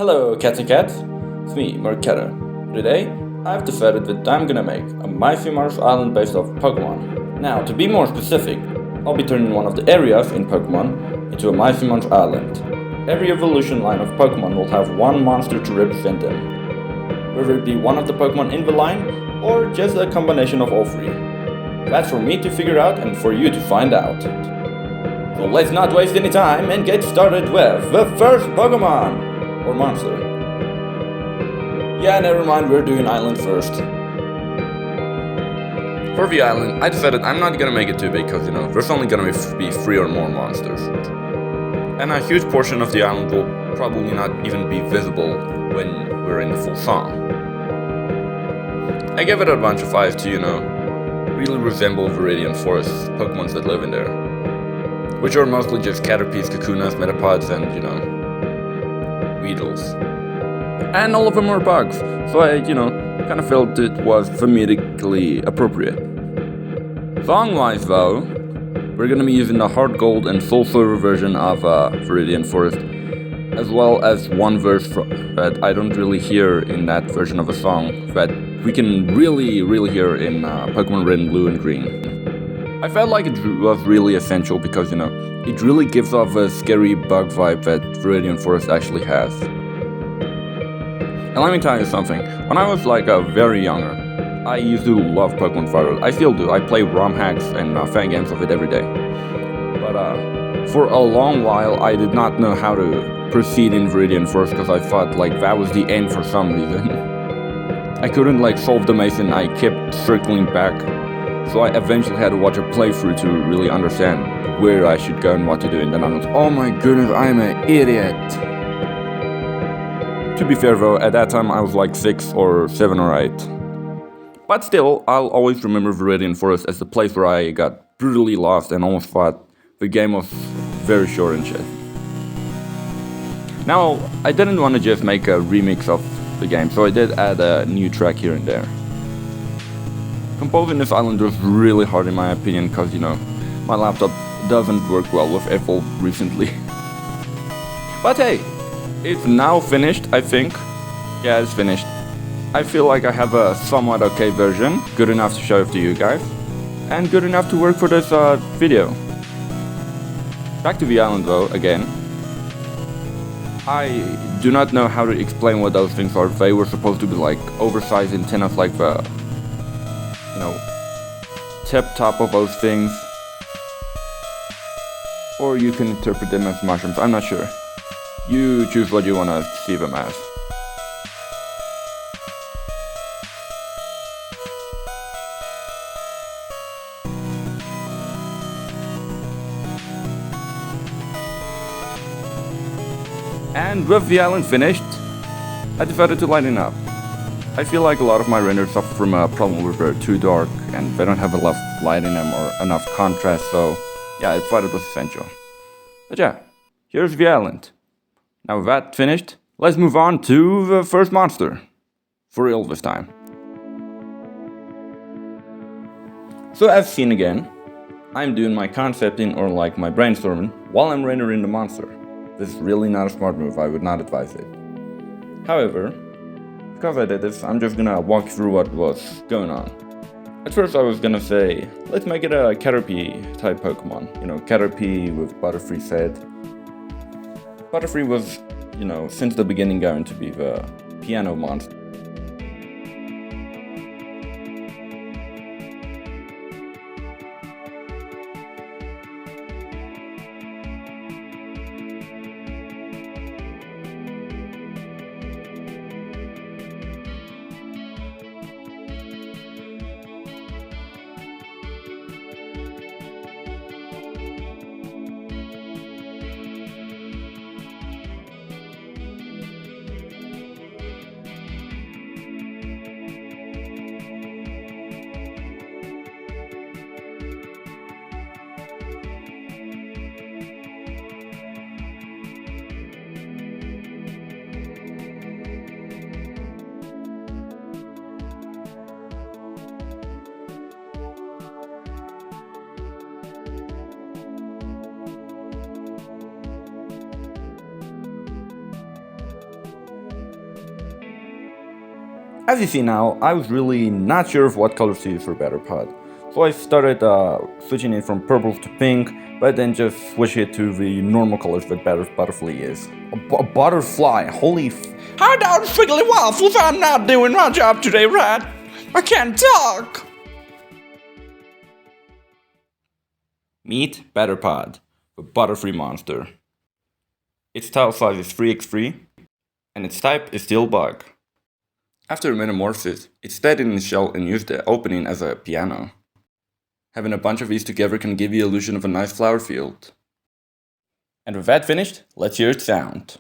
Hello cats and cats, it's me, Marquetta. Today, I've decided that I'm gonna make a Mighty Mars Island based off Pokémon. Now, to be more specific, I'll be turning one of the areas in Pokémon into a Mighty Mars Island. Every evolution line of Pokémon will have one monster to represent them, whether it be one of the Pokémon in the line, or just a combination of all three. That's for me to figure out and for you to find out. So let's not waste any time and get started with the first Pokémon! Or monster. Yeah, never mind, we're doing island first. For the island, I decided I'm not gonna make it too big because, there's only gonna be 3 or more monsters. And a huge portion of the island will probably not even be visible when we're in the full song. I gave it a bunch of eyes to, really resemble Viridian forest Pokémons that live in there. Which are mostly just Caterpies, Kakunas, Metapods, and, Weedrols. And all of them are bugs, so I, kind of felt it was thematically appropriate. Song-wise though, we're gonna be using the Hard Gold and Soul Silver version of Viridian Forest, as well as one verse that I don't really hear in that version of a song that we can really hear in Pokemon Red and Blue and Green. I felt like it was really essential because, it really gives off a scary bug vibe that Viridian Forest actually has. And let me tell you something, when I was very younger, I used to love Pokemon Fire. I still do. I play ROM hacks and fan games of it every day. But for a long while, I did not know how to proceed in Viridian Forest because I thought that was the end for some reason. I couldn't solve the maze and I kept circling back. So I eventually had to watch a playthrough to really understand where I should go and what to do, and then I was, oh my goodness, I'm an idiot. To be fair though, at that time I was 6 or 7 or 8. But still, I'll always remember Viridian Forest as the place where I got brutally lost and almost thought the game was very short and shit. Now, I didn't want to just make a remix of the game, so I did add a new track here and there. Composing this island was really hard in my opinion because, my laptop doesn't work well with Apple recently. But hey, it's now finished, I think. Yeah, it's finished. I feel like I have a somewhat okay version, good enough to show it to you guys, and good enough to work for this video. Back to the island though, again. I do not know how to explain what those things are. They were supposed to be oversized antennas, the tip top of those things, or you can interpret them as mushrooms, I'm not sure. You choose what you want to see them as. And with the island finished, I decided to lighten up. I feel like a lot of my renders suffer from a problem where they're too dark and they don't have enough light in them or enough contrast, so yeah, I thought it was essential. But yeah, here's the island. Now with that finished, let's move on to the first monster. For real this time. So as seen again, I'm doing my concepting or my brainstorming while I'm rendering the monster. This is really not a smart move, I would not advise it. However, because I did this, I'm just gonna walk through what was going on. At first I was gonna say, let's make it a Caterpie type Pokemon. Caterpie with Butterfree said. Butterfree was, since the beginning going to be the piano monster. As you see now, I was really not sure of what colors to use for Batterpod. So I started switching it from purple to pink, but then just switch it to the normal colors that Butterfly is. A butterfly, holy I don't Fiddly Waffles, I'm not doing my job today, right? I can't talk. Meet Batterpod, the Butterfree monster. Its tile size is 3x3, and its type is Steel Bug. After metamorphosis, it stayed in its shell and used the opening as a piano. Having a bunch of these together can give the illusion of a nice flower field. And with that finished, let's hear it sound.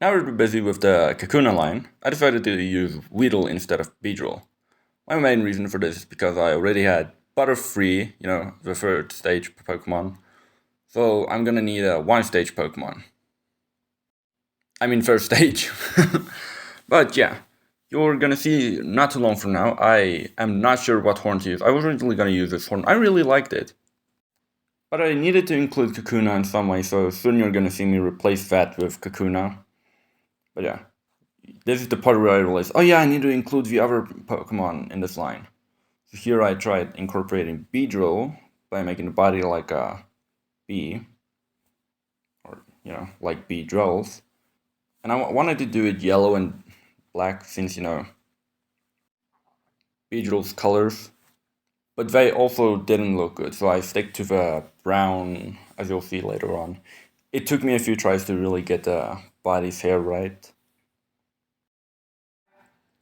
Now we're busy with the Kakuna line, I decided to use Weedrol instead of Pidgeot. My main reason for this is because I already had Butterfree, the third stage Pokemon, so I'm gonna need a one stage Pokemon. I mean first stage. But yeah, you're gonna see not too long from now. I am not sure what horn to use. I was originally gonna use this horn. I really liked it. But I needed to include Kakuna in some way, so soon you're gonna see me replace that with Kakuna. But yeah, this is the part where I realized, oh yeah, I need to include the other Pokemon in this line. So here I tried incorporating Weedrol by making the body like a bee, or like Weedrol's. And I wanted to do it yellow and black since Weedrol's colors. But they also didn't look good, so I stick to the brown, as you'll see later on. It took me a few tries to really get the body's hair right.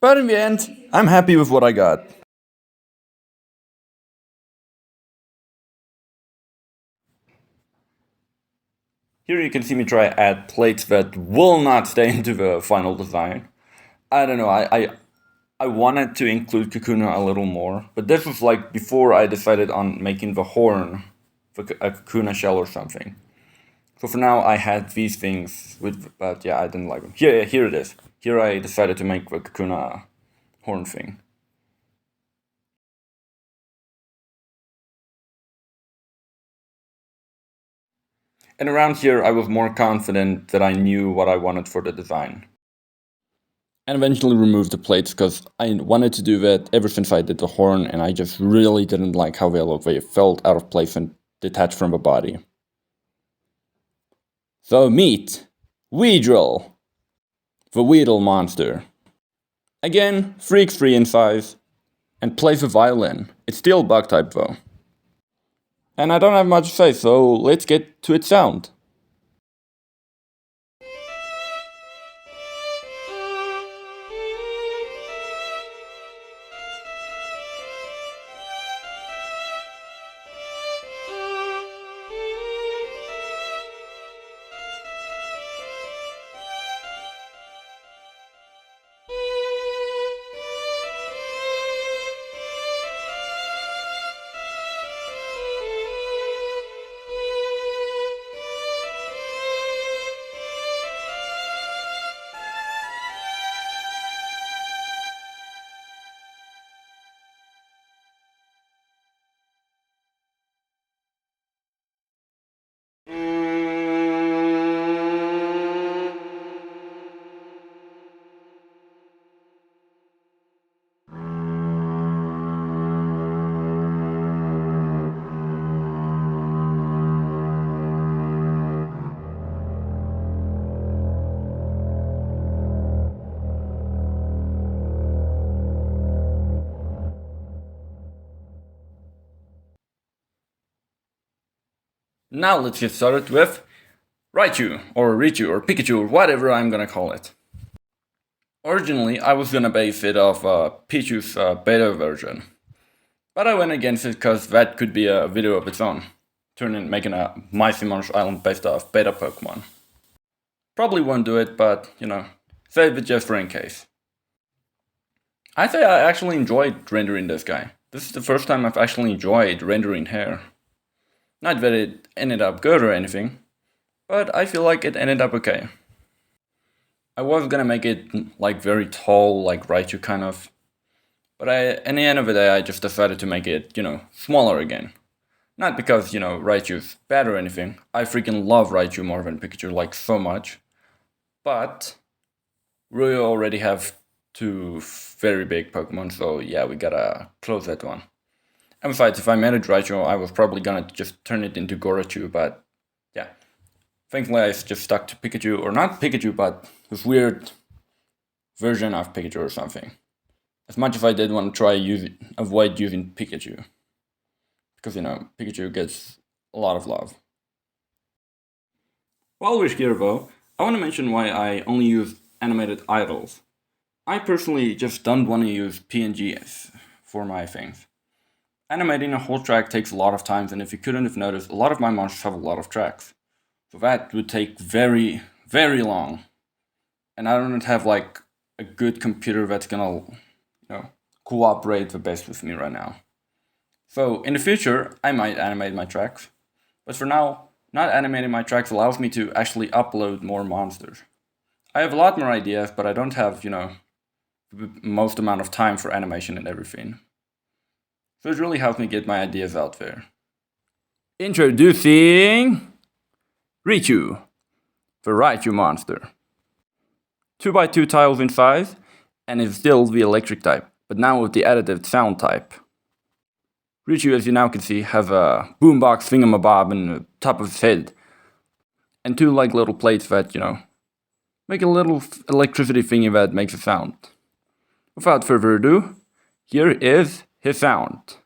But in the end, I'm happy with what I got. Here you can see me try add plates that will not stay into the final design. I don't know, I wanted to include Kakuna a little more, but this was like before I decided on making the horn for a Kakuna shell or something. So for now I had these things, but yeah, I didn't like them. Here it is. Here I decided to make the Kakuna horn thing. And around here I was more confident that I knew what I wanted for the design. And eventually removed the plates because I wanted to do that ever since I did the horn, and I just really didn't like how they looked. They felt out of place and detached from the body. So meet Weedrol, the Weedle monster. Again, 3x3 in size, and plays a violin. It's still bug type though. And I don't have much to say, so let's get to its sound. Now let's get started with Raichu, or Richu, or Pikachu, or whatever I'm gonna call it. Originally, I was gonna base it off Pichu's beta version, but I went against it because that could be a video of its own, making a Mighty Monster Island based off beta Pokemon. Probably won't do it, but save it just for in case. I say I actually enjoyed rendering this guy. This is the first time I've actually enjoyed rendering hair. Not that it ended up good or anything, but I feel like it ended up okay. I was gonna make it like very tall, like Raichu kind of, but in the end of the day I just decided to make it, smaller again. Not because, Raichu's bad or anything. I freaking love Raichu more than Pikachu, like so much. But we already have two very big Pokemon, so yeah, we gotta close that one. And besides, if I made it Raichu, I was probably gonna just turn it into Gorachu, but yeah. Thankfully, I just stuck to Pikachu, or not Pikachu, but this weird version of Pikachu or something. As much as I did want to try avoid using Pikachu. Because, Pikachu gets a lot of love. While we're here though, I want to mention why I only use animated idols. I personally just don't want to use PNGs for my things. Animating a whole track takes a lot of time, and if you couldn't have noticed, a lot of my monsters have a lot of tracks. So that would take very, very long. And I don't have like a good computer that's gonna, cooperate the best with me right now. So in the future, I might animate my tracks. But for now, not animating my tracks allows me to actually upload more monsters. I have a lot more ideas, but I don't have, the most amount of time for animation and everything. So it really helps me get my ideas out there. Introducing Riku, the Raichu monster. 2x2 tiles in size, and is still the electric type, but now with the additive sound type. Riku, as you now can see, has a boombox thingamabob in the top of his head, and two little plates that, make a little electricity thingy that makes a sound. Without further ado, here is his sound.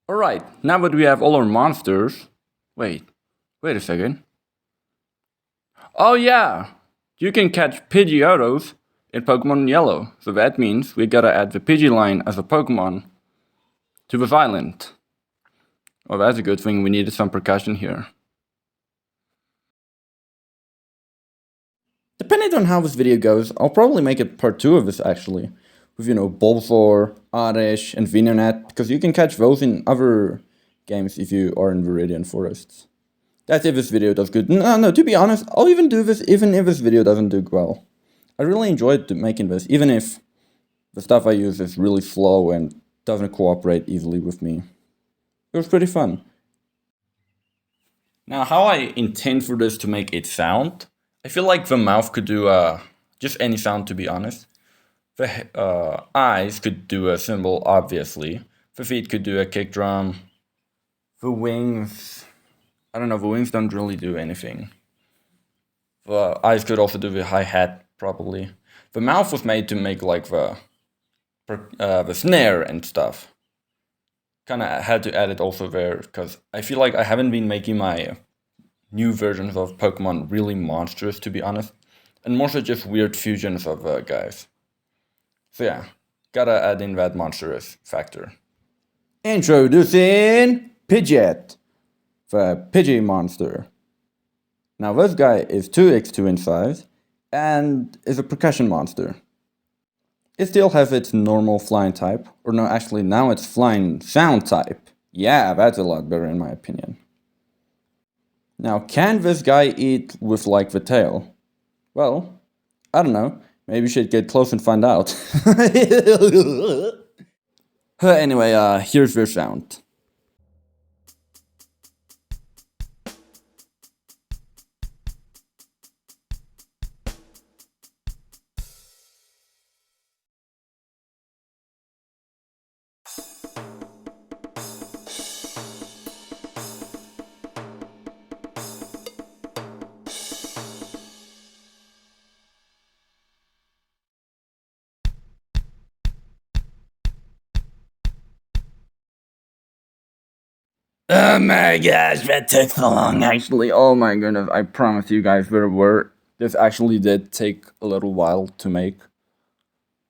Alright, now that we have all our monsters... Wait a second. Oh yeah! You can catch Pidgeotos in Pokemon Yellow, so that means we gotta add the Pidgeline as a Pokemon to this island. Oh, that's a good thing, we needed some percussion here. Depending on how this video goes, I'll probably make a part 2 of this actually. With, Bulbasaur, Oddish, and Venonat, because you can catch those in other games if you are in Viridian forests. That's if this video does good. No, to be honest, I'll even do this even if this video doesn't do well. I really enjoyed making this, even if the stuff I use is really slow and doesn't cooperate easily with me. It was pretty fun. Now, how I intend for this to make it sound, I feel like the mouth could do just any sound, to be honest. The eyes could do a cymbal, obviously. The feet could do a kick drum. The wings... I don't know, the wings don't really do anything. The eyes could also do the hi-hat. probably. The mouth was made to make like the snare and stuff. Kinda had to add it also there, because I feel like I haven't been making my new versions of Pokemon really monstrous, to be honest. And more so just weird fusions of guys. So yeah, gotta add in that monstrous factor. Introducing Pidgeot, the Pidgey monster. Now this guy is 2x2 in size, and is a percussion monster. It still has its normal flying type, or no, actually now it's flying sound type. Yeah, that's a lot better in my opinion. Now, can this guy eat with like the tail? Well, I don't know. Maybe we should get close and find out. Anyway, here's their sound. Oh my gosh, that took so long actually. Oh my goodness, I promise you guys this actually did take a little while to make.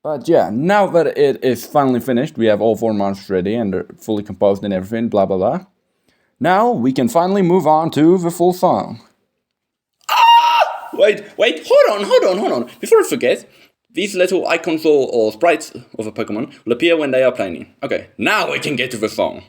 But yeah, now that it is finally finished, we have all 4 monsters ready and they're fully composed and everything, blah blah blah. Now we can finally move on to the full song. Ah! Wait, hold on. Before I forget, these little icons or sprites of a Pokemon will appear when they are playing. Okay, now we can get to the song.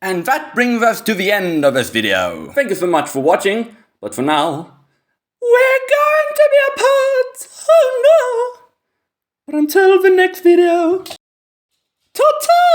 And that brings us to the end of this video. Thank you so much for watching, but for now, we're going to be apart! Oh no! But until the next video, ta-ta!